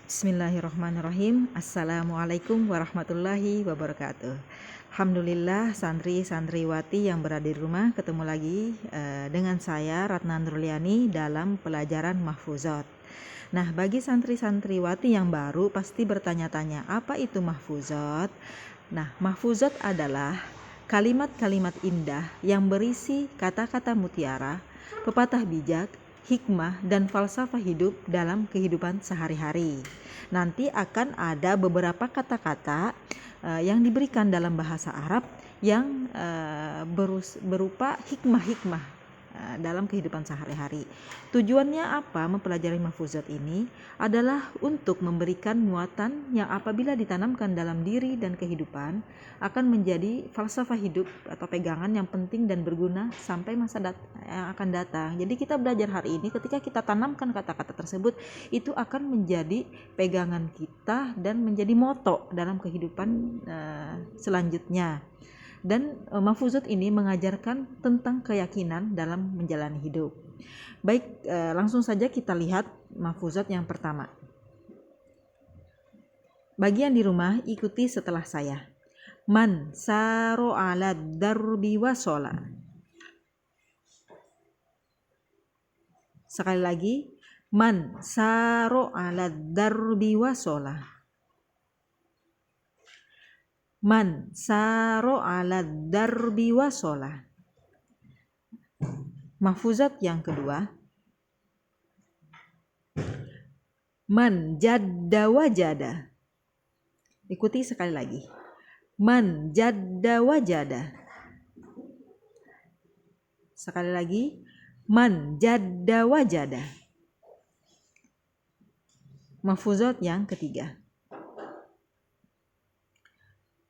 Bismillahirrahmanirrahim. Assalamualaikum warahmatullahi wabarakatuh. Alhamdulillah, santri-santriwati yang berada di rumah ketemu lagi dengan saya Ratna Nurliani dalam pelajaran mahfuzat. Nah, bagi santri-santriwati yang baru pasti bertanya-tanya, apa itu mahfuzat? Nah, mahfuzat adalah kalimat-kalimat indah yang berisi kata-kata mutiara, pepatah bijak, hikmah, dan falsafah hidup dalam kehidupan sehari-hari. Nanti akan ada beberapa kata-kata yang diberikan dalam bahasa Arab yang berupa hikmah-hikmah dalam kehidupan sehari-hari. Tujuannya apa mempelajari mahfuzat ini? Adalah untuk memberikan muatan yang apabila ditanamkan dalam diri dan kehidupan akan menjadi falsafah hidup atau pegangan yang penting dan berguna sampai masa yang akan datang. Jadi kita belajar hari ini, ketika kita tanamkan kata-kata tersebut, itu akan menjadi pegangan kita dan menjadi moto dalam kehidupan selanjutnya. Dan mahfuzat ini mengajarkan tentang keyakinan dalam menjalani hidup. Baik, langsung saja kita lihat mahfuzat yang pertama. Bagian di rumah ikuti setelah saya. Man saro ala darbi wasola. Sekali lagi, man saro ala darbi wasola. Man saro ala darbi wasola. Mahfuzat yang kedua. Man jadda wajada. Ikuti sekali lagi. Man jadda wajada. Sekali lagi. Man jadda wajada. Mahfuzat yang ketiga.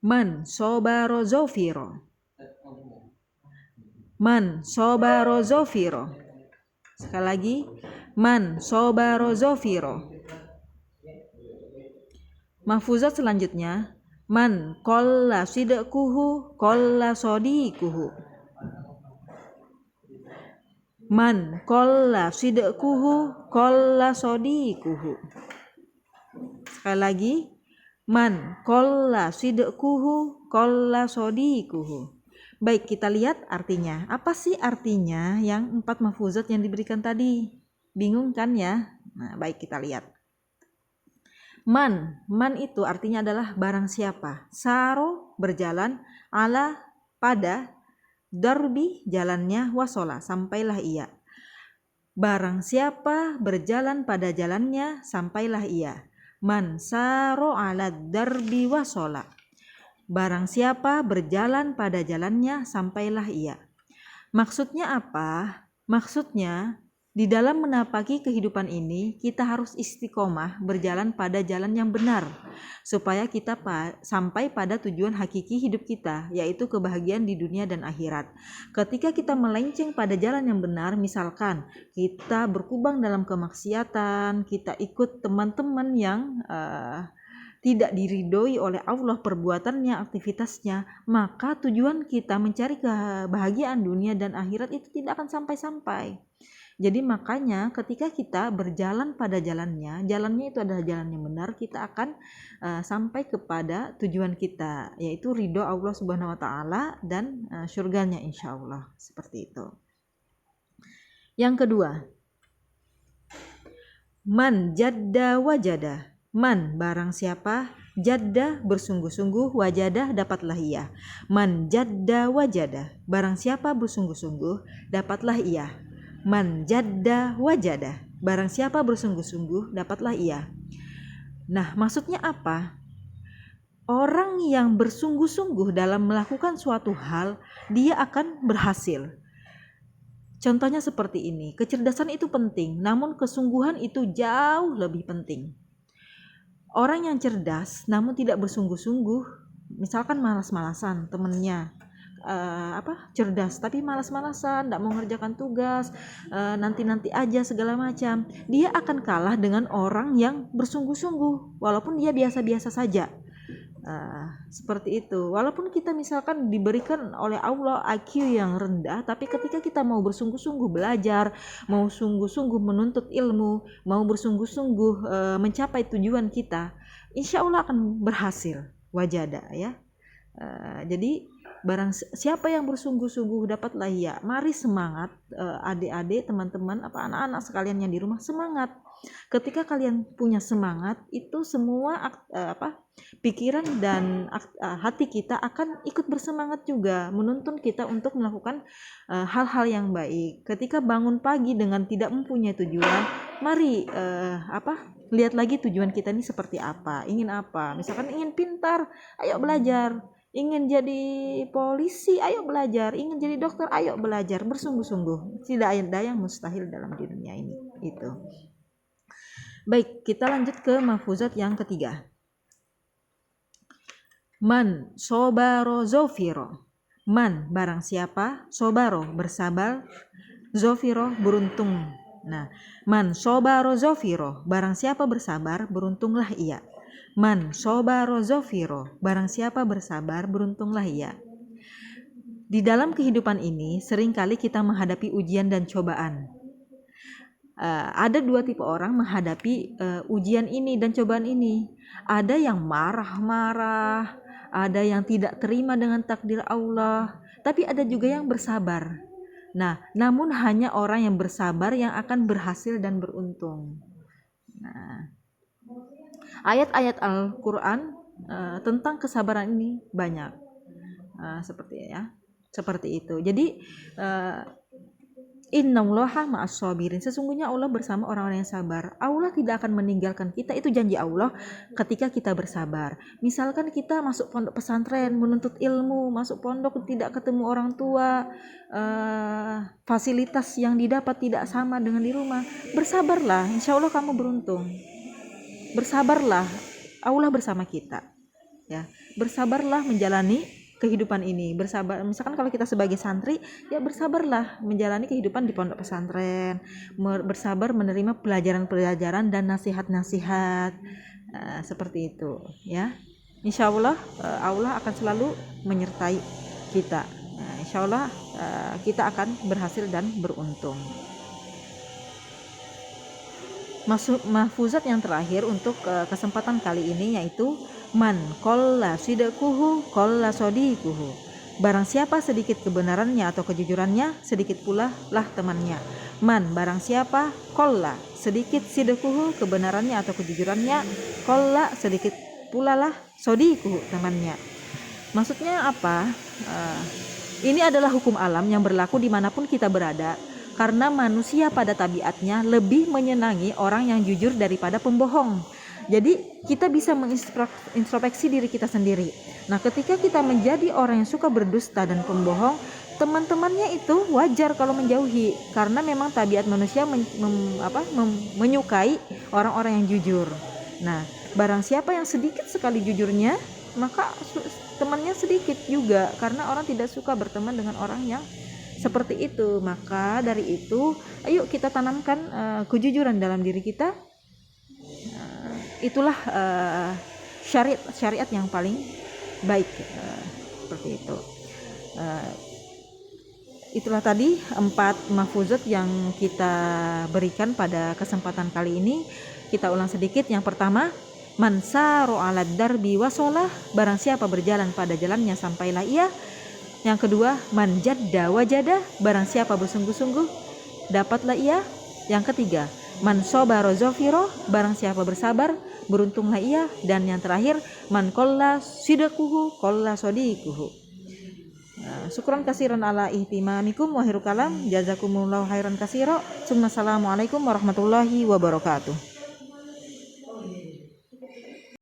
Man sobaro zofiro. Man sobaro zofiro. Sekali lagi. Man sobaro zofiro. Mahfuzat selanjutnya. Man kolla sidekuhu kolla sodikuhu. Man kolla sidekuhu kolla sodikuhu. Sekali lagi. Man kolla sidekuhu kolla sodikuhu. Baik, kita lihat artinya. Apa sih artinya yang 4 mahfuzat yang diberikan tadi? Bingung kan ya? Nah, baik, kita lihat. Man itu artinya adalah barang siapa. Saro berjalan, ala pada, darbi jalannya, wasola sampailah ia. Barang siapa berjalan pada jalannya, sampailah ia. Man saro ala darbi wasola. Barang siapa berjalan pada jalannya, sampailah ia. Maksudnya apa? Maksudnya di dalam menapaki kehidupan ini kita harus istiqomah berjalan pada jalan yang benar supaya kita sampai pada tujuan hakiki hidup kita, yaitu kebahagiaan di dunia dan akhirat. Ketika kita melenceng pada jalan yang benar, misalkan kita berkubang dalam kemaksiatan, kita ikut teman-teman yang tidak diridhoi oleh Allah perbuatannya, aktivitasnya, maka tujuan kita mencari kebahagiaan dunia dan akhirat itu tidak akan sampai-sampai. Jadi makanya ketika kita berjalan pada jalannya itu adalah jalan yang benar, kita akan sampai kepada tujuan kita, yaitu ridho Allah Subhanahu wa taala dan surganya insyaallah. Seperti itu. Yang kedua, man jadda wajada. Man barang siapa, jadda bersungguh-sungguh, wajadah dapatlah ia. Man jadda wajada. Barang siapa bersungguh-sungguh, dapatlah ia. Man jadda wajada. Barang siapa bersungguh-sungguh, dapatlah ia. Nah, maksudnya apa? Orang yang bersungguh-sungguh dalam melakukan suatu hal, dia akan berhasil. Contohnya seperti ini, kecerdasan itu penting, namun kesungguhan itu jauh lebih penting. Orang yang cerdas namun tidak bersungguh-sungguh, misalkan malas-malasan temennya, cerdas tapi malas-malasan, tidak mau mengerjakan tugas, nanti-nanti aja segala macam, dia akan kalah dengan orang yang bersungguh-sungguh walaupun dia biasa-biasa saja. Seperti itu. Walaupun kita misalkan diberikan oleh Allah IQ yang rendah, tapi ketika kita mau bersungguh-sungguh belajar, mau sungguh-sungguh menuntut ilmu, mau bersungguh-sungguh mencapai tujuan kita, insya Allah akan berhasil. Wajada ya. Jadi barang siapa yang bersungguh-sungguh dapatlah ya. Mari semangat adik-adik, teman-teman, anak-anak sekalian yang di rumah, semangat. Ketika kalian punya semangat, itu semua pikiran dan hati kita akan ikut bersemangat juga, menuntun kita untuk melakukan hal-hal yang baik. Ketika bangun pagi dengan tidak mempunyai tujuan, mari lihat lagi tujuan kita ini seperti apa, ingin apa. Misalkan ingin pintar, ayo belajar. Ingin jadi polisi, ayo belajar. Ingin jadi dokter, ayo belajar. Bersungguh-sungguh. Tidak ada yang mustahil dalam dunia ini. Itu. Baik, kita lanjut ke mahfuzat yang ketiga. Man sobaro zofiro. Man barang siapa, sobaro bersabar, zofiro beruntung. Nah, man sobaro zofiro, barang siapa bersabar, beruntunglah ia. Man sobaro zofiro, barang siapa bersabar, beruntunglah ia. Di dalam kehidupan ini seringkali kita menghadapi ujian dan cobaan. Ada dua tipe orang menghadapi ujian ini dan cobaan ini. Ada yang marah-marah, ada yang tidak terima dengan takdir Allah, tapi ada juga yang bersabar. Nah, namun hanya orang yang bersabar yang akan berhasil dan beruntung. Nah, ayat-ayat Al-Quran tentang kesabaran ini banyak, seperti itu. Jadi innallaha ma'as sabirin, sesungguhnya Allah bersama orang-orang yang sabar. Allah tidak akan meninggalkan kita, itu janji Allah ketika kita bersabar. Misalkan kita masuk pondok pesantren, menuntut ilmu, masuk pondok tidak ketemu orang tua, fasilitas yang didapat tidak sama dengan di rumah, bersabarlah, insya Allah kamu beruntung. Bersabarlah, Allah bersama kita ya. Bersabarlah menjalani kehidupan ini. Bersabar, misalkan kalau kita sebagai santri ya, bersabarlah menjalani kehidupan di pondok pesantren, bersabar menerima pelajaran-pelajaran dan nasihat-nasihat, seperti itu ya. Insya Allah Allah akan selalu menyertai kita. Insya Allah kita akan berhasil dan beruntung. Mahfuzat yang terakhir untuk kesempatan kali ini yaitu man qalla sidquhu qalla sadiquhu. Barang siapa sedikit kebenarannya atau kejujurannya, sedikit pula lah temannya. Man barang siapa qalla sedikit sidquhu, kebenarannya atau kejujurannya, qalla sedikit pula lah sadiquhu, temannya. Maksudnya apa? Ini adalah hukum alam yang berlaku dimanapun kita berada. Karena manusia pada tabiatnya lebih menyenangi orang yang jujur daripada pembohong. Jadi kita bisa mengintrospeksi diri kita sendiri. Nah, ketika kita menjadi orang yang suka berdusta dan pembohong, teman-temannya itu wajar kalau menjauhi. Karena memang tabiat manusia menyukai orang-orang yang jujur. Nah, barang siapa yang sedikit sekali jujurnya, maka temannya sedikit juga. Karena orang tidak suka berteman dengan orang yang seperti itu. Maka dari itu, ayo kita tanamkan kejujuran dalam diri kita. Itulah syariat yang paling baik, seperti itu. Itulah tadi 4 mahfuzat yang kita berikan pada kesempatan kali ini. Kita ulang sedikit. Yang pertama, man saru 'alad darbi wasolah, barang siapa berjalan pada jalannya sampailah ia. Yang kedua, man jadda wajada, barang siapa bersungguh-sungguh dapatlah ia. Yang ketiga, man sobaro zofiro, barang siapa bersabar beruntunglah ia. Dan yang terakhir, man qalla sidquhu qalla sadiquhu. Syukran kasiran ala ihtimamikum wa khairu kalam, jazakumullahu khairan kasiro. Assalamualaikum warahmatullahi wabarakatuh.